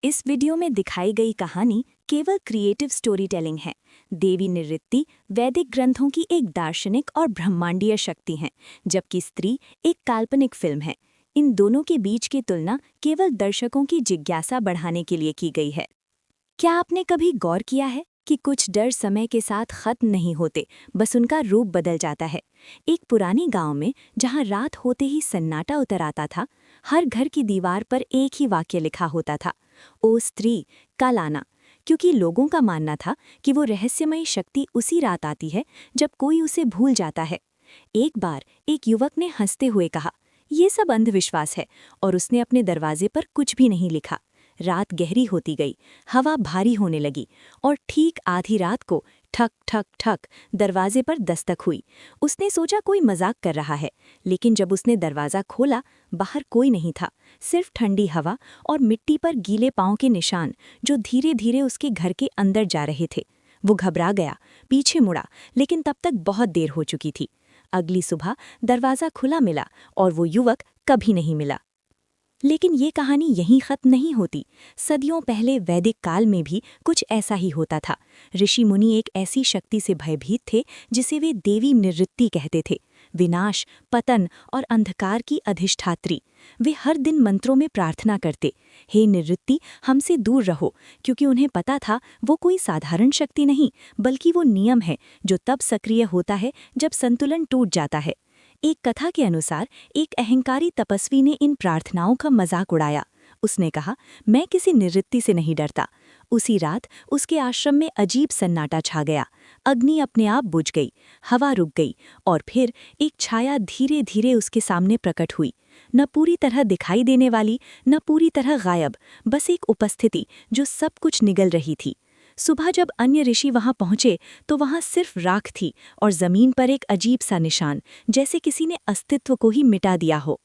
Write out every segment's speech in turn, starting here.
इस वीडियो में दिखाई गई कहानी केवल क्रिएटिव स्टोरी टेलिंग है। देवी निवृत्ति वैदिक ग्रंथों की एक दार्शनिक और ब्रह्मांडीय शक्ति हैं, जबकि स्त्री एक काल्पनिक फिल्म है। इन दोनों के बीच की तुलना केवल दर्शकों की जिज्ञासा बढ़ाने के लिए की गई है। क्या आपने कभी गौर किया है कि कुछ डर समय के साथ खत्म नहीं होते, बस उनका रूप बदल जाता है। एक पुरानी गांव में जहां रात होते ही सन्नाटा उतर आता था, हर घर की दीवार पर एक ही वाक्य लिखा होता था, ओ स्त्री, कल आना। क्योंकि लोगों का मानना था कि वो रहस्यमयी शक्ति उसी रात आती है जब कोई उसे भूल जाता है। एक बार एक युवक ने हंसते हुए कहा, ये सब अंधविश्वास है, और उसने अपने दरवाजे पर कुछ भी नहीं लिखा। रात गहरी होती गई, हवा भारी होने लगी, और ठीक आधी रात को ठक ठक ठक दरवाजे पर दस्तक हुई। उसने सोचा कोई मजाक कर रहा है, लेकिन जब उसने दरवाज़ा खोला, बाहर कोई नहीं था, सिर्फ ठंडी हवा और मिट्टी पर गीले पाँव के निशान जो धीरे धीरे उसके घर के अंदर जा रहे थे। वो घबरा गया, पीछे मुड़ा, लेकिन तब तक बहुत देर हो चुकी थी। अगली सुबह दरवाज़ा खुला मिला और वो युवक कभी नहीं मिला। लेकिन ये कहानी यहीं खत्म नहीं होती। सदियों पहले वैदिक काल में भी कुछ ऐसा ही होता था। ऋषि मुनि एक ऐसी शक्ति से भयभीत थे जिसे वे देवी निवृत्ति कहते थे, विनाश, पतन और अंधकार की अधिष्ठात्री। वे हर दिन मंत्रों में प्रार्थना करते, हे निवृत्ति, हमसे दूर रहो, क्योंकि उन्हें पता था वो कोई साधारण शक्ति नहीं, बल्कि वो नियम है जो तब सक्रिय होता है जब संतुलन टूट जाता है। एक कथा के अनुसार एक अहंकारी तपस्वी ने इन प्रार्थनाओं का मजाक उड़ाया। उसने कहा, मैं किसी निवृत्ति से नहीं डरता। उसी रात उसके आश्रम में अजीब सन्नाटा छा गया। अग्नि अपने आप बुझ गई, हवा रुक गई, और फिर एक छाया धीरे धीरे उसके सामने प्रकट हुई। न पूरी तरह दिखाई देने वाली, न पूरी तरह गायब, बस एक उपस्थिति जो सब कुछ निगल रही थी। सुबह जब अन्य ऋषि वहां पहुंचे तो वहां सिर्फ राख थी और जमीन पर एक अजीब सा निशान, जैसे किसी ने अस्तित्व को ही मिटा दिया हो।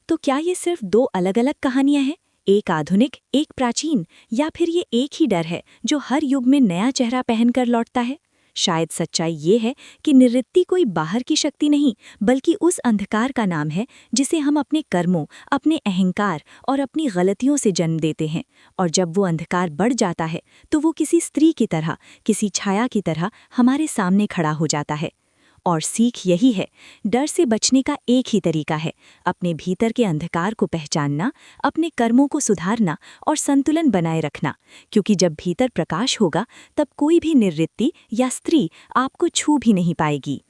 तो क्या ये सिर्फ दो अलग अलग कहानियां हैं, एक आधुनिक, एक प्राचीन, या फिर ये एक ही डर है जो हर युग में नया चेहरा पहनकर लौटता है? शायद सच्चाई ये है कि निवृत्ति कोई बाहर की शक्ति नहीं, बल्कि उस अंधकार का नाम है जिसे हम अपने कर्मों, अपने अहंकार और अपनी गलतियों से जन्म देते हैं। और जब वो अंधकार बढ़ जाता है तो वो किसी स्त्री की तरह, किसी छाया की तरह हमारे सामने खड़ा हो जाता है। और सीख यही है, डर से बचने का एक ही तरीका है, अपने भीतर के अंधकार को पहचानना, अपने कर्मों को सुधारना और संतुलन बनाए रखना। क्योंकि जब भीतर प्रकाश होगा, तब कोई भी निवृत्ति या स्त्री आपको छू भी नहीं पाएगी।